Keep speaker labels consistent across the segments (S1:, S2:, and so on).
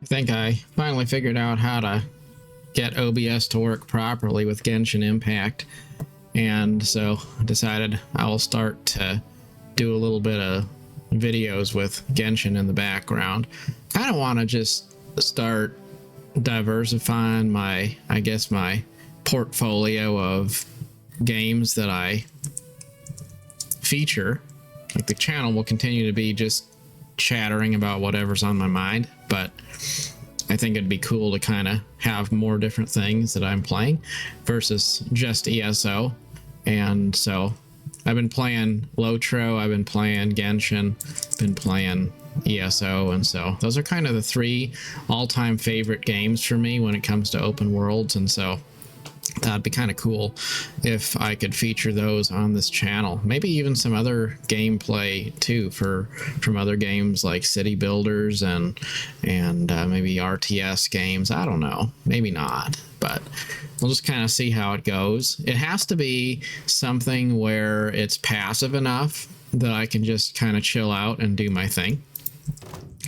S1: I think I finally figured out how to get OBS to work properly with Genshin Impact, and so I decided I will start to do a little bit of videos with Genshin in the background. Kind of want to just start diversifying my portfolio of games that I feature. Like, the channel will continue to be just chattering about whatever's on my mind, but I think it'd be cool to kind of have more different things that I'm playing versus just ESO. And so I've been playing Lotro, I've been playing Genshin, been playing ESO, and so those are kind of the three all-time favorite games for me when it comes to open worlds. And so that'd be kind of cool if I could feature those on this channel. Maybe even some other gameplay too from other games like city builders and maybe RTS games. I don't know, maybe not, but we'll just kind of see how it goes. It has to be something where it's passive enough that I can just kind of chill out and do my thing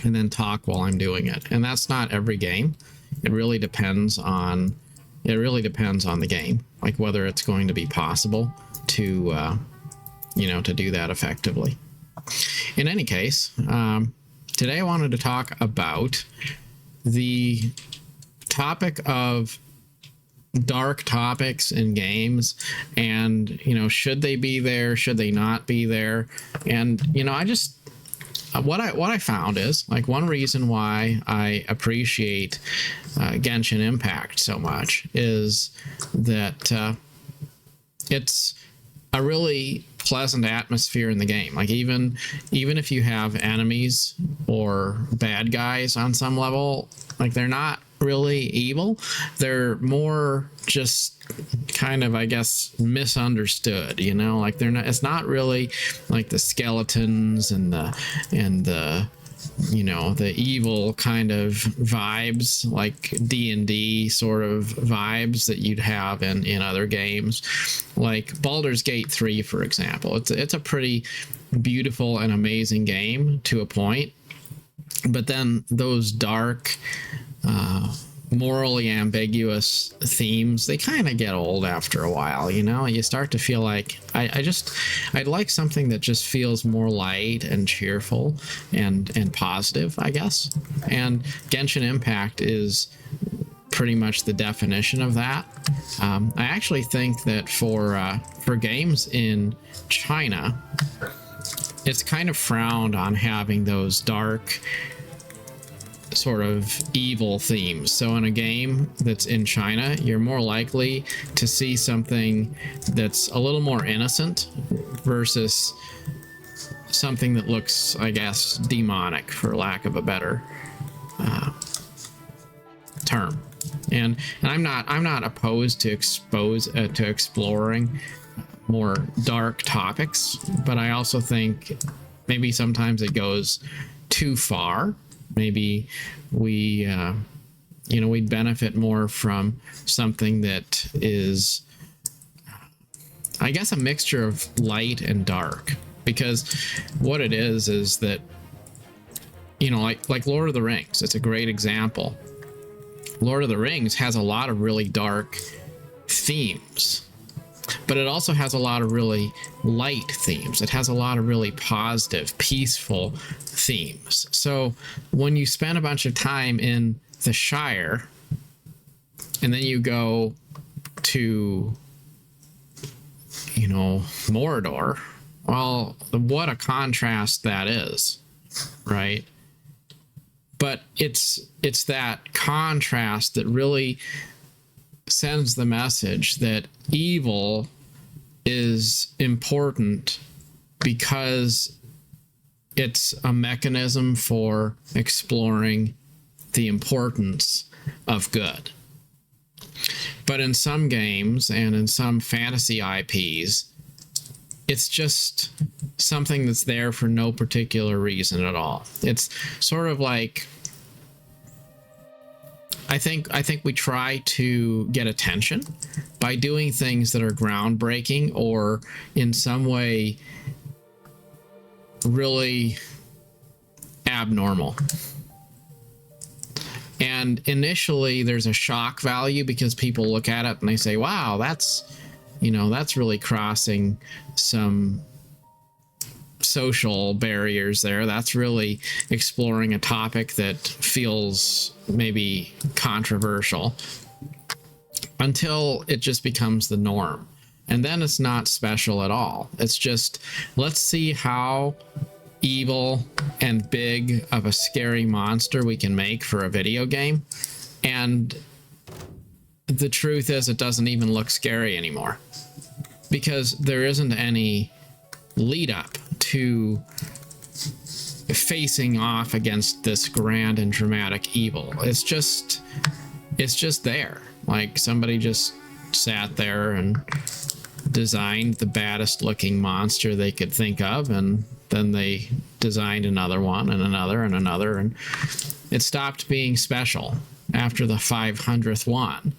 S1: and then talk while I'm doing it. And that's not every game. It really depends on the game, like whether it's going to be possible to to do that effectively. In any case, today I wanted to talk about the topic of dark topics in games, and should they be there, should they not be there? And I just what I found is, like, one reason why I appreciate Genshin Impact so much is that it's a really pleasant atmosphere in the game. Like, even if you have enemies or bad guys on some level, like, they're not really evil. They're more just kind of, I guess, misunderstood, like they're not, it's not really like the skeletons and the the evil kind of vibes, like D&D sort of vibes that you'd have in other games, like Baldur's Gate 3, for example. It's a pretty beautiful and amazing game to a point, but then those dark, morally ambiguous themes, they kind of get old after a while. You start to feel like I'd like something that just feels more light and cheerful and positive, I guess. And Genshin Impact is pretty much the definition of that. I actually think that for games in China, it's kind of frowned on having those dark sort of evil themes. So in a game that's in China, you're more likely to see something that's a little more innocent versus something that looks, I guess, demonic, for lack of a better term. And I'm not opposed to exploring more dark topics, but I also think maybe sometimes it goes too far. Maybe we'd benefit more from something that is, I guess, a mixture of light and dark. Because what it is that, like Lord of the Rings, it's a great example. Lord of the Rings has a lot of really dark themes, but it also has a lot of really light themes. It has a lot of really positive, peaceful themes. So when you spend a bunch of time in the Shire and then you go to, Mordor, well, what a contrast that is, right? But it's that contrast that really sends the message that evil is important because it's a mechanism for exploring the importance of good. But in some games and in some fantasy IPs, it's just something that's there for no particular reason at all. It's sort of like, I think we try to get attention by doing things that are groundbreaking or in some way really abnormal. And initially there's a shock value because people look at it and they say, wow, that's, you know, that's really crossing some social barriers there. That's really exploring a topic that feels maybe controversial, until it just becomes the norm. And then it's not special at all. It's just, let's see how evil and big of a scary monster we can make for a video game. And the truth is, it doesn't even look scary anymore, because there isn't any lead up to facing off against this grand and dramatic evil. It's just there. Like, somebody just sat there and designed the baddest looking monster they could think of, and then they designed another one and another and another, and it stopped being special after the 500th one,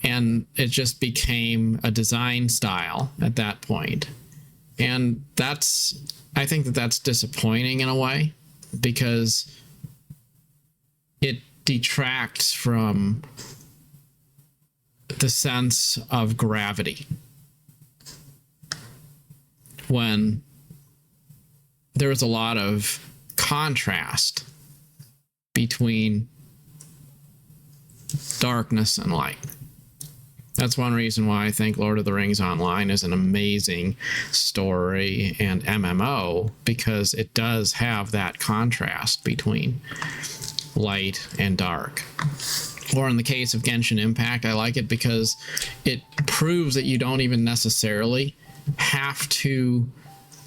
S1: and it just became a design style at that point. And I think that's disappointing in a way, because it detracts from the sense of gravity when there was a lot of contrast between darkness and light. That's one reason why I think Lord of the Rings Online is an amazing story and MMO, because it does have that contrast between light and dark. Or in the case of Genshin Impact, I like it because it proves that you don't even necessarily have to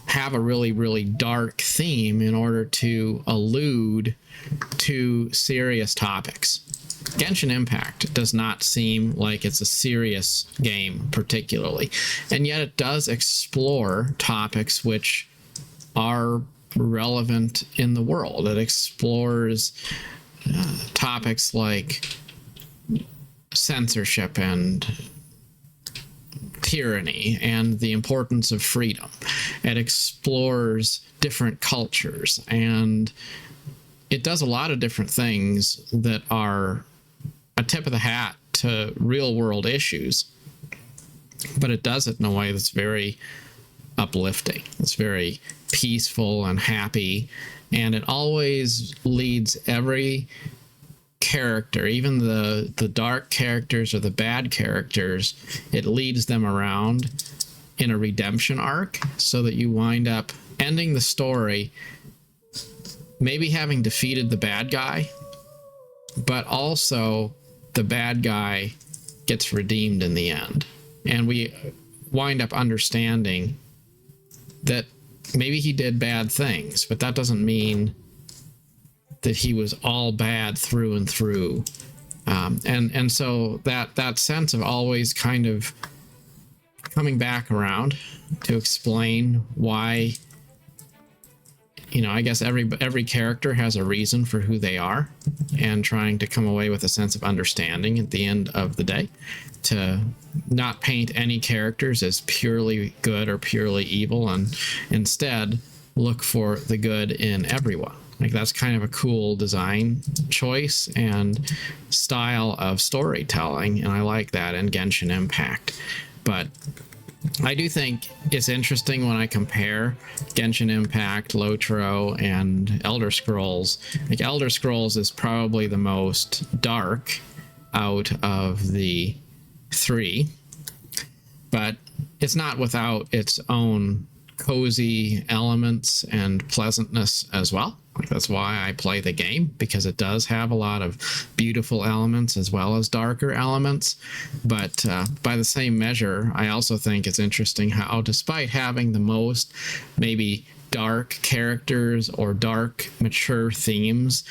S1: have a really, really dark theme in order to allude to serious topics. Genshin Impact does not seem like it's a serious game particularly, and yet it does explore topics which are relevant in the world. It explores topics like censorship and tyranny and the importance of freedom. It explores different cultures, and it does a lot of different things that are a tip of the hat to real world issues, but it does it in a way that's very uplifting. It's very peaceful and happy, and it always leads every character, even the dark characters or the bad characters, it leads them around in a redemption arc, so that you wind up ending the story maybe having defeated the bad guy, but also the bad guy gets redeemed in the end. And we wind up understanding that maybe he did bad things, but that doesn't mean that he was all bad through and through. And so that sense of always kind of coming back around to explain why, you know, I guess every character has a reason for who they are, and trying to come away with a sense of understanding at the end of the day, to not paint any characters as purely good or purely evil, and instead look for the good in everyone. Like, that's kind of a cool design choice and style of storytelling, and I like that in Genshin Impact. But I do think it's interesting when I compare Genshin Impact, Lotro, and Elder Scrolls. Like, Elder Scrolls is probably the most dark out of the three, but it's not without its own cozy elements and pleasantness as well. Like, that's why I play the game, because it does have a lot of beautiful elements as well as darker elements. But by the same measure, I also think it's interesting how, despite having the most maybe dark characters or dark mature themes,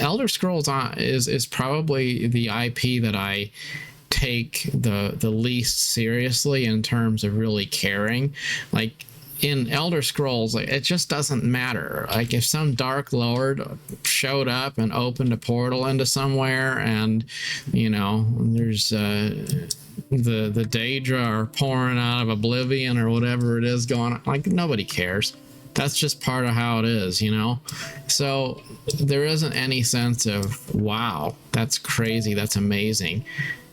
S1: Elder Scrolls is probably the IP that I take the least seriously in terms of really caring. Like, in Elder Scrolls, like, it just doesn't matter. Like, if some dark lord showed up and opened a portal into somewhere, and, you know, there's the Daedra are pouring out of oblivion or whatever it is going on, like, nobody cares. That's just part of how it is, you know? So there isn't any sense of, wow, that's crazy, that's amazing.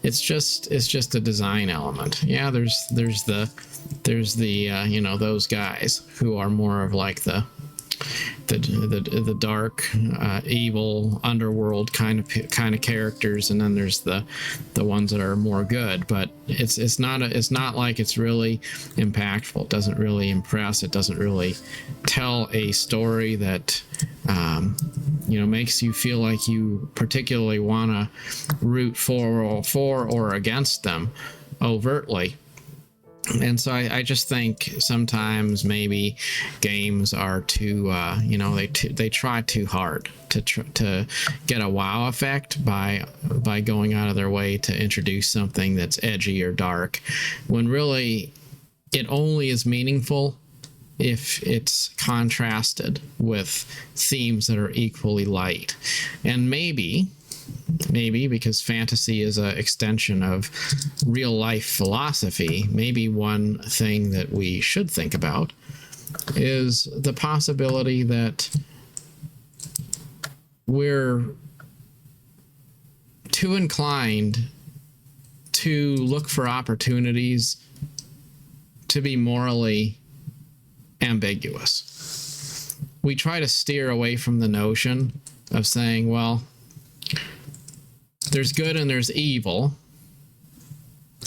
S1: It's just a design element. Yeah, there's the you know, those guys who are more of like the dark, evil underworld kind of characters, and then there's the ones that are more good. But it's not like it's really impactful. It doesn't really impress. It doesn't really tell a story that you know, makes you feel like you particularly want to root for or against them overtly. And so I just think sometimes maybe games are too, you know, they try too hard to get a wow effect by going out of their way to introduce something that's edgy or dark, when really it only is meaningful if it's contrasted with themes that are equally light. And maybe because fantasy is an extension of real life philosophy, maybe one thing that we should think about is the possibility that we're too inclined to look for opportunities to be morally ambiguous. We try to steer away from the notion of saying, well, there's good and there's evil,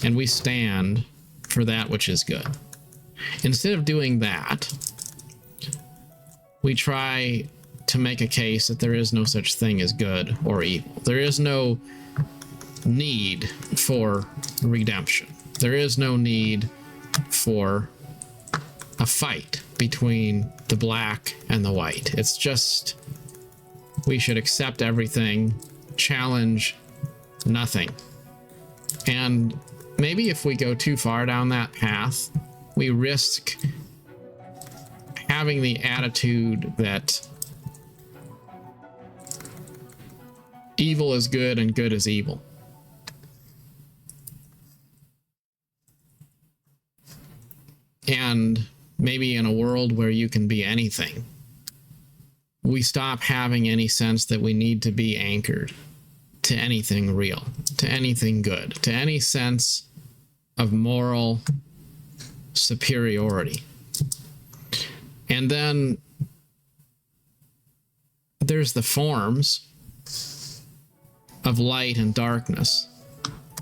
S1: and we stand for that which is good. Instead of doing that, we try to make a case that there is no such thing as good or evil. There is no need for redemption. There is no need for a fight between the black and the white. It's just, we should accept everything, challenge nothing. And maybe if we go too far down that path, we risk having the attitude that evil is good and good is evil. And maybe in a world where you can be anything, we stop having any sense that we need to be anchored to anything real, to anything good, to any sense of moral superiority. And then there's the forms of light and darkness,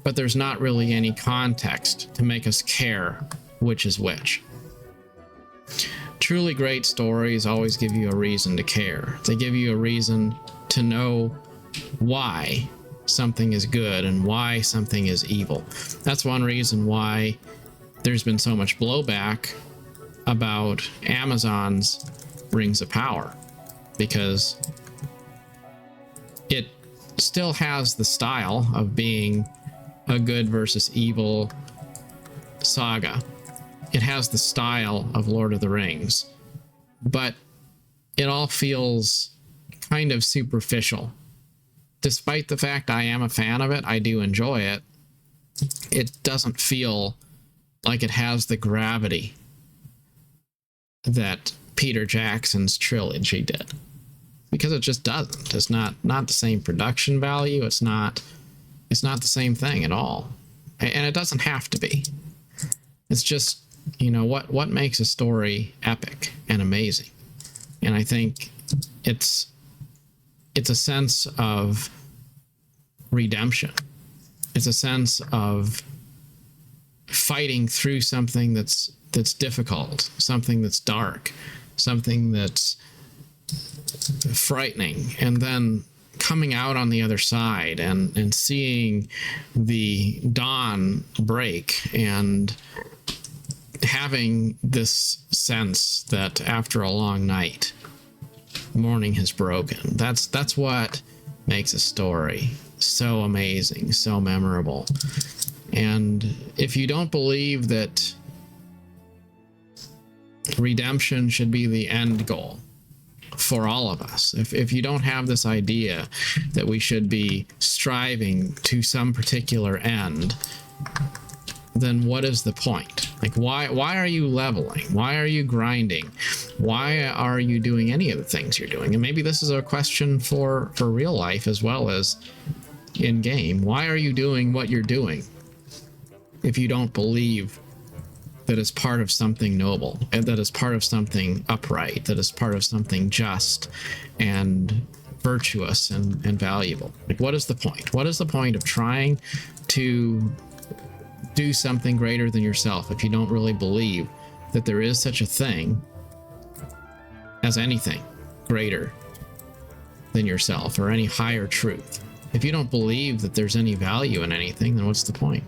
S1: but there's not really any context to make us care which is which. Truly great stories always give you a reason to care. They give you a reason to know why something is good and why something is evil. That's one reason why there's been so much blowback about Amazon's Rings of Power, because it still has the style of being a good versus evil saga. It has the style of Lord of the Rings, but it all feels kind of superficial. Despite the fact I am a fan of it, I do enjoy it, it doesn't feel like it has the gravity that Peter Jackson's trilogy did. Because it just doesn't. It's not the same production value. It's not the same thing at all. And it doesn't have to be. It's just, you know, what makes a story epic and amazing. And I think it's a sense of redemption. It's a sense of fighting through something that's difficult, something that's dark, something that's frightening, and then coming out on the other side and seeing the dawn break and having this sense that after a long night, morning has broken. That's what makes a story so amazing, so memorable. And if you don't believe that redemption should be the end goal for all of us, if you don't have this idea that we should be striving to some particular end, then what is the point? Like, why are you leveling? Why are you grinding? Why are you doing any of the things you're doing? And maybe this is a question for real life as well as in game. Why are you doing what you're doing if you don't believe that it's part of something noble, and that is part of something upright, that is part of something just and virtuous and valuable? Like, what is the point? What is the point of trying to do something greater than yourself if you don't really believe that there is such a thing as anything greater than yourself or any higher truth? If you don't believe that there's any value in anything, then what's the point?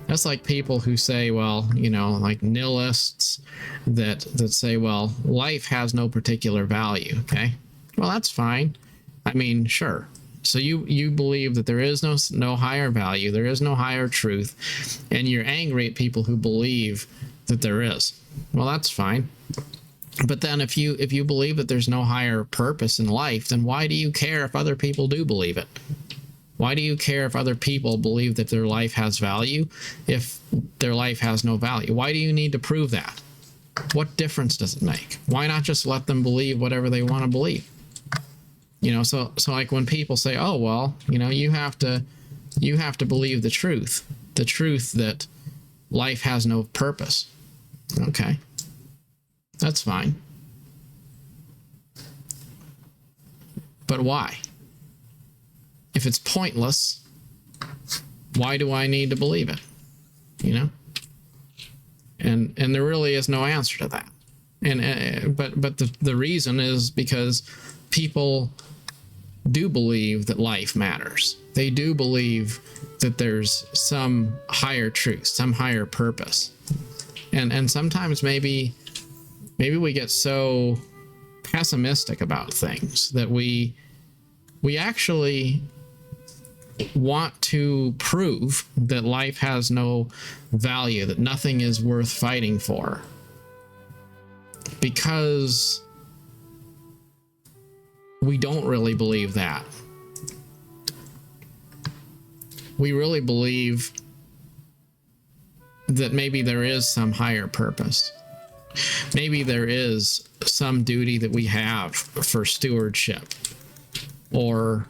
S1: That's like people who say, well, you know, like nihilists that say, well, life has no particular value. Okay, well, that's fine. I mean, sure. So you believe that there is no higher value, there is no higher truth, and you're angry at people who believe that there is. Well, that's fine. But then if you believe that there's no higher purpose in life, then why do you care if other people do believe it? Why do you care if other people believe that their life has value if their life has no value? Why do you need to prove that? What difference does it make? Why not just let them believe whatever they want to believe? You know, so like when people say, oh, well, you know, you have to believe the truth that life has no purpose. Okay, that's fine. But why? If it's pointless, why do I need to believe it? You know? And there really is no answer to that. But the reason is because people do believe that life matters. They do believe that there's some higher truth, some higher purpose. And sometimes maybe we get so pessimistic about things that we actually want to prove that life has no value, that nothing is worth fighting for, because we don't really believe that. We really believe that maybe there is some higher purpose. Maybe there is some duty that we have for stewardship or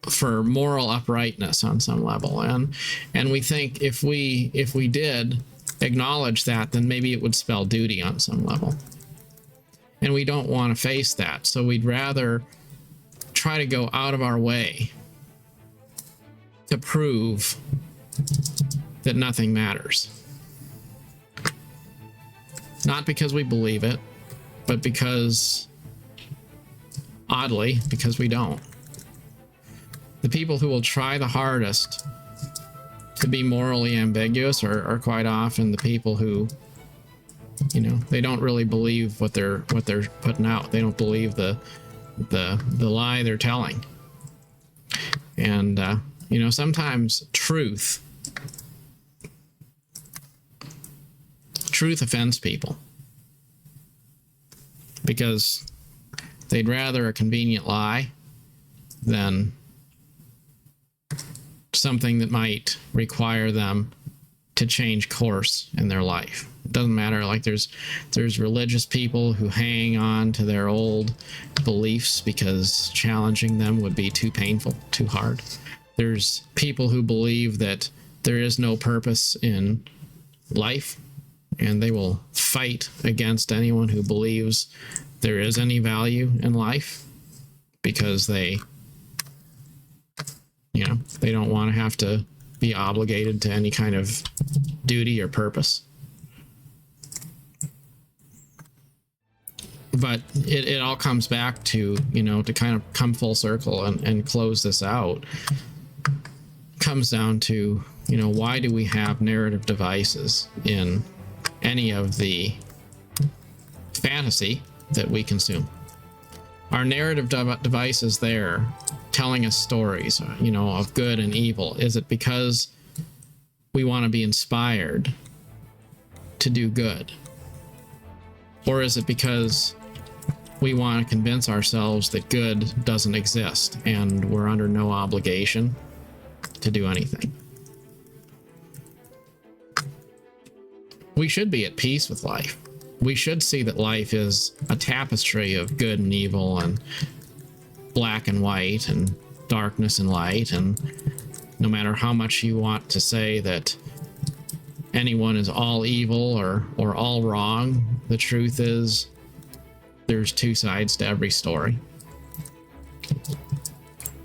S1: for moral uprightness on some level. And we think if we did acknowledge that, then maybe it would spell duty on some level. And we don't want to face that. So we'd rather try to go out of our way to prove that nothing matters. Not because we believe it, but because, oddly, because we don't. The people who will try the hardest to be morally ambiguous are quite often the people who, you know, they don't really believe what they're putting out. They don't believe the lie they're telling. And you know, sometimes truth offends people because they'd rather a convenient lie than something that might require them to change course in their life. It doesn't matter. Like there's religious people who hang on to their old beliefs because challenging them would be too painful, too hard. There's people who believe that there is no purpose in life, and they will fight against anyone who believes there is any value in life because they, you know, they don't want to have to be obligated to any kind of duty or purpose. But it all comes back to, you know, to kind of come full circle and close this out, comes down to, you know, why do we have narrative devices in any of the fantasy that we consume? Our narrative device is there telling us stories, you know, of good and evil. Is it because we want to be inspired to do good? Or is it because we want to convince ourselves that good doesn't exist and we're under no obligation to do anything? we should be at peace with life. We should see that life is a tapestry of good and evil and black and white and darkness and light. And no matter how much you want to say that anyone is all evil or all wrong, the truth is there's two sides to every story.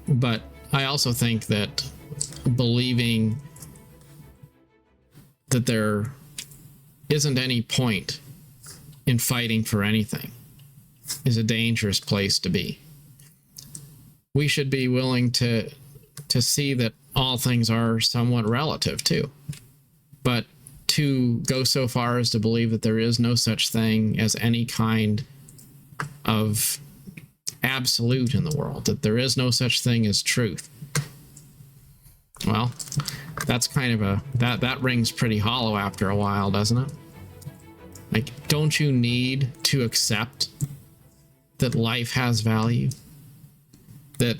S1: But I also think that believing that there isn't any point in fighting for anything is a dangerous place to be. We should be willing to see that all things are somewhat relative too. But to go so far as to believe that there is no such thing as any kind of absolute in the world, that there is no such thing as truth, well, that's kind of that rings pretty hollow after a while, doesn't it? Like, don't you need to accept that life has value, that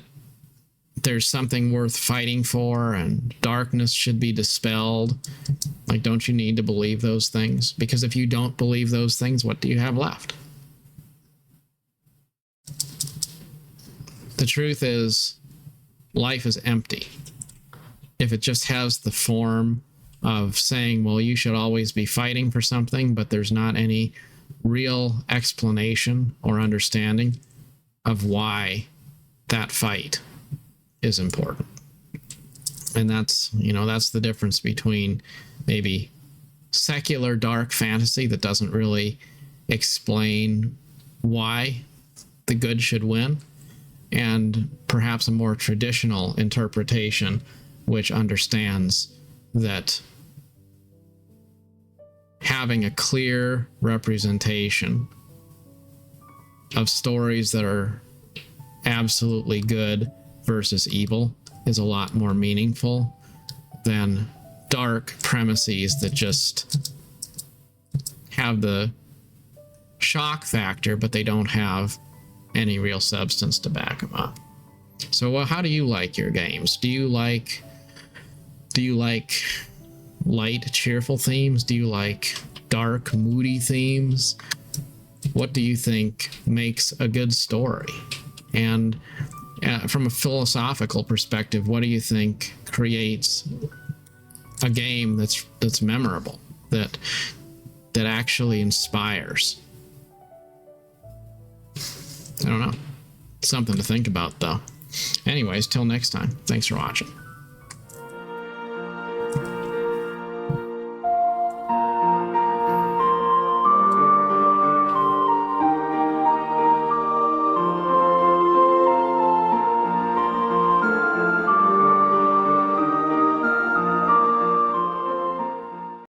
S1: there's something worth fighting for, and darkness should be dispelled? Like, don't you need to believe those things? Because if you don't believe those things, what do you have left? The truth is, life is empty if it just has the form of saying, well, you should always be fighting for something, but there's not any real explanation or understanding of why that fight is important. And that's the difference between maybe secular dark fantasy that doesn't really explain why the good should win, and perhaps a more traditional interpretation which understands that having a clear representation of stories that are absolutely good versus evil is a lot more meaningful than dark premises that just have the shock factor, but they don't have any real substance to back them up. So, how do you like your games? Do you like light, cheerful themes? Do you like dark, moody themes? What do you think makes a good story? And from a philosophical perspective, what do you think creates a game that's memorable, that actually inspires? I don't know. Something to think about, though. Anyways, till next time. Thanks for watching.